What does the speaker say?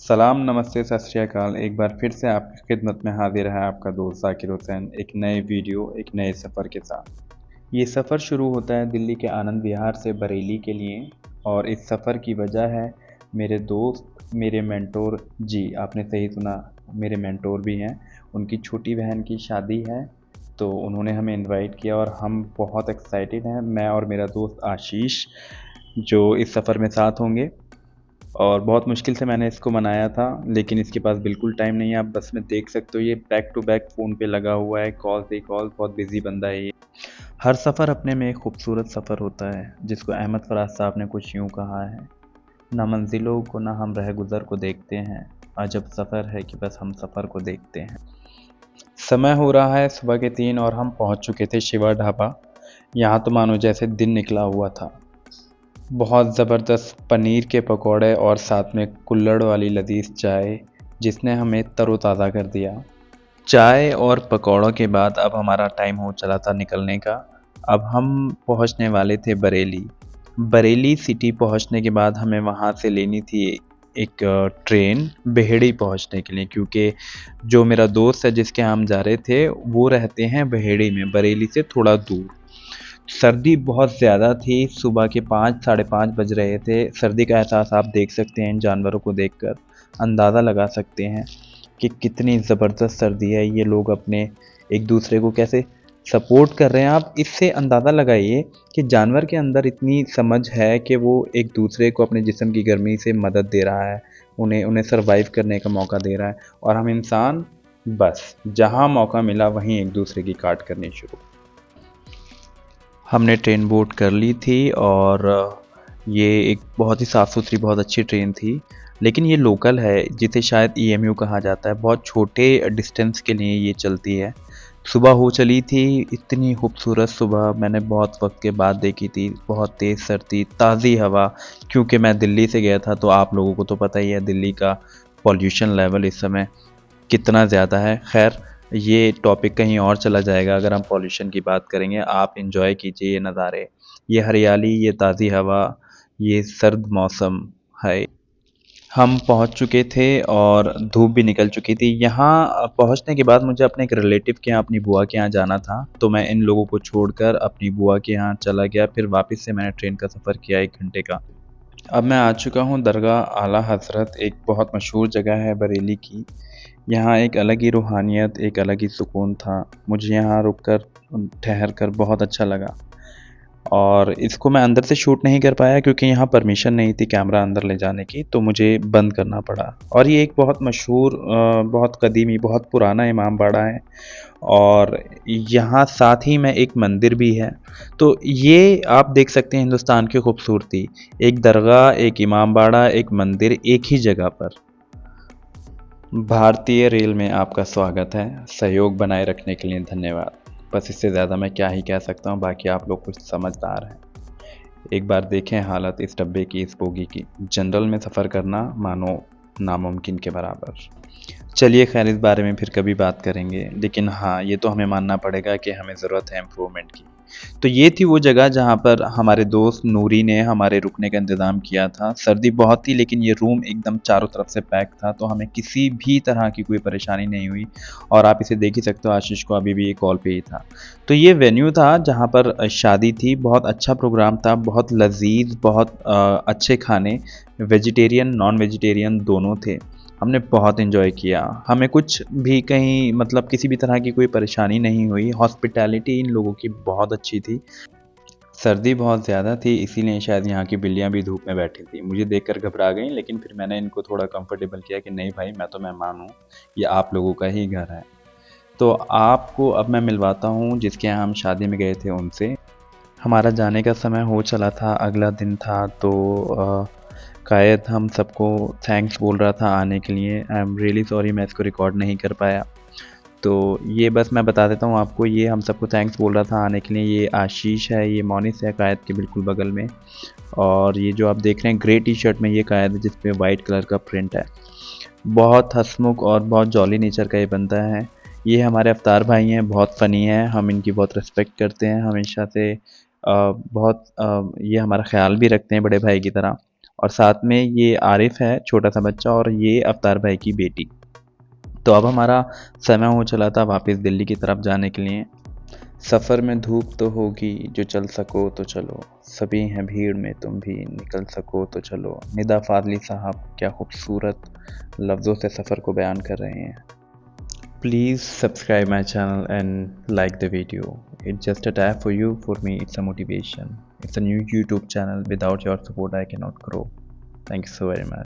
सलाम, नमस्ते, सत श्री अकाल। एक बार फिर से आपकी खिदमत में हाज़िर है आपका दोस्त ज़ाकिर हुसैन, एक नए वीडियो, एक नए सफ़र के साथ। ये सफ़र शुरू होता है दिल्ली के आनंद विहार से बरेली के लिए और इस सफ़र की वजह है मेरे दोस्त, मेरे मेंटोर जी, आपने सही सुना, मेरे मेंटोर भी हैं। उनकी छोटी बहन की शादी है, तो उन्होंने हमें इनवाइट किया और हम बहुत एक्साइटेड हैं, मैं और मेरा दोस्त आशीष, जो इस सफ़र में साथ होंगे। और बहुत मुश्किल से मैंने इसको मनाया था, लेकिन इसके पास बिल्कुल टाइम नहीं है। आप बस में देख सकते हो ये बैक टू बैक फ़ोन पे लगा हुआ है, कॉल पे कॉल, बहुत बिज़ी बंदा है ये। हर सफ़र अपने में एक खूबसूरत सफ़र होता है, जिसको अहमद फराज साहब ने कुछ यूँ कहा है, ना मंजिलों को ना हम रह गुज़र को देखते हैं, अजब सफ़र है कि बस हम सफ़र को देखते हैं। समय हो रहा है सुबह के 3 और हम पहुँच चुके थे शिवा ढाबा। यहाँ तो मानो जैसे दिन निकला हुआ था। बहुत ज़बरदस्त पनीर के पकौड़े और साथ में कुल्हड़ वाली लज़ीज़ चाय, जिसने हमें तरोताज़ा कर दिया। चाय और पकौड़ों के बाद अब हमारा टाइम हो चला था निकलने का। अब हम पहुंचने वाले थे बरेली। बरेली सिटी पहुंचने के बाद हमें वहां से लेनी थी एक ट्रेन बेहड़ी पहुंचने के लिए, क्योंकि जो मेरा दोस्त है जिसके यहाँ हम जा रहे थे वो रहते हैं बेहड़ी में, बरेली से थोड़ा दूर। सर्दी बहुत ज़्यादा थी, सुबह के 5 साढ़े 5 बज रहे थे। सर्दी का एहसास आप देख सकते हैं इन जानवरों को देखकर, अंदाज़ा लगा सकते हैं कि कितनी ज़बरदस्त सर्दी है। ये लोग अपने एक दूसरे को कैसे सपोर्ट कर रहे हैं, आप इससे अंदाज़ा लगाइए कि जानवर के अंदर इतनी समझ है कि वो एक दूसरे को अपने जिस्म की गर्मी से मदद दे रहा है, उन्हें उन्हें सर्वाइव करने का मौका दे रहा है। और हम इंसान बस जहाँ मौका मिला वहीं एक दूसरे की काट करनी शुरू। हमने ट्रेन बोर्ड कर ली थी और ये एक बहुत ही साफ़ सुथरी बहुत अच्छी ट्रेन थी, लेकिन ये लोकल है जिसे शायद ईएमयू कहा जाता है। बहुत छोटे डिस्टेंस के लिए ये चलती है। सुबह हो चली थी, इतनी खूबसूरत सुबह मैंने बहुत वक्त के बाद देखी थी। बहुत तेज़ सर्दी, ताज़ी हवा, क्योंकि मैं दिल्ली से गया था तो आप लोगों को तो पता ही है दिल्ली का पॉल्यूशन लेवल इस समय कितना ज़्यादा है। खैर, ये टॉपिक कहीं और चला जाएगा अगर हम पॉल्यूशन की बात करेंगे। आप एंजॉय कीजिए ये नज़ारे, ये हरियाली, ये ताज़ी हवा, ये सर्द मौसम है। हम पहुंच चुके थे और धूप भी निकल चुकी थी। यहाँ पहुंचने के बाद मुझे अपने एक रिलेटिव के यहाँ, अपनी बुआ के यहाँ जाना था, तो मैं इन लोगों को छोड़कर अपनी बुआ के यहाँ चला गया। फिर वापस से मैंने ट्रेन का सफ़र किया 1 घंटे का। अब मैं आ चुका हूँ दरगाह आला हज़रत, एक बहुत मशहूर जगह है बरेली की। यहाँ एक अलग ही रूहानियत, एक अलग ही सुकून था। मुझे यहाँ रुक कर, ठहर कर बहुत अच्छा लगा। और इसको मैं अंदर से शूट नहीं कर पाया क्योंकि यहाँ परमिशन नहीं थी कैमरा अंदर ले जाने की, तो मुझे बंद करना पड़ा। और ये एक बहुत मशहूर, बहुत कदीमी, बहुत पुराना इमाम बाड़ा है और यहाँ साथ ही में एक मंदिर भी है। तो ये आप देख सकते हैं हिंदुस्तान की खूबसूरती, एक दरगाह, एक इमाम बाड़ा, एक मंदिर एक ही जगह पर। भारतीय रेल में आपका स्वागत है। सहयोग बनाए रखने के लिए धन्यवाद। बस इससे ज़्यादा मैं क्या ही कह सकता हूँ, बाकी आप लोग कुछ समझदार हैं। एक बार देखें हालत इस डब्बे की, इस बोगी की। जनरल में सफ़र करना मानो नामुमकिन के बराबर। चलिए खैर, इस बारे में फिर कभी बात करेंगे, लेकिन हाँ, ये तो हमें मानना पड़ेगा कि हमें ज़रूरत है इम्प्रूवमेंट की। तो ये थी वो जगह जहाँ पर हमारे दोस्त नूरी ने हमारे रुकने का इंतज़ाम किया था। सर्दी बहुत थी लेकिन ये रूम एकदम चारों तरफ से पैक था, तो हमें किसी भी तरह की कोई परेशानी नहीं हुई। और आप इसे देख ही सकते हो, आशीष को अभी भी ये कॉल पे ही था। तो ये वेन्यू था जहाँ पर शादी थी। बहुत अच्छा प्रोग्राम था, बहुत लज़ीज़, बहुत अच्छे खाने, वेजिटेरियन नॉन वेजिटेरियन दोनों थे। हमने बहुत एंजॉय किया। हमें कुछ भी कहीं मतलब किसी भी तरह की कोई परेशानी नहीं हुई। हॉस्पिटैलिटी इन लोगों की बहुत अच्छी थी। सर्दी बहुत ज़्यादा थी, इसीलिए शायद यहाँ की बिल्लियाँ भी धूप में बैठी थी। मुझे देखकर घबरा गईं, लेकिन फिर मैंने इनको थोड़ा कंफर्टेबल किया कि नहीं भाई, मैं तो मेहमान हूँ, ये आप लोगों का ही घर है। तो आपको अब मैं मिलवाता हूँ जिसके यहाँ हम शादी में गए थे उनसे। हमारा जाने का समय हो चला था, अगला दिन था, तो कायद हम सबको थैंक्स बोल रहा था आने के लिए। आई एम रियली सॉरी मैं इसको रिकॉर्ड नहीं कर पाया। तो ये बस मैं बता देता हूँ आपको, ये हम सबको थैंक्स बोल रहा था आने के लिए। ये आशीष है, ये मोनिस है कायद के बिल्कुल बगल में। और ये जो आप देख रहे हैं ग्रे टी शर्ट में, ये कायद है जिस पे वाइट कलर का प्रिंट है। बहुत हंसमुख और बहुत जॉली नेचर का ये बंदा है। ये हमारे अवतार भाई हैं, बहुत फ़नी हैं, हम इनकी बहुत रिस्पेक्ट करते हैं हमेशा से। बहुत ये हमारा ख़्याल भी रखते हैं बड़े भाई की तरह। और साथ में ये आरिफ है छोटा सा बच्चा, और ये अवतार भाई की बेटी। तो अब हमारा समय हो चला था वापस दिल्ली की तरफ जाने के लिए। सफ़र में धूप तो होगी, जो चल सको तो चलो, सभी हैं भीड़ में तुम भी निकल सको तो चलो। निदा फादली साहब क्या खूबसूरत लफ्ज़ों से सफ़र को बयान कर रहे हैं। Please subscribe my channel and like the video. It's just a tap for you. For me, it's a motivation. It's a new YouTube channel. Without your support, I cannot grow. Thank you so very much.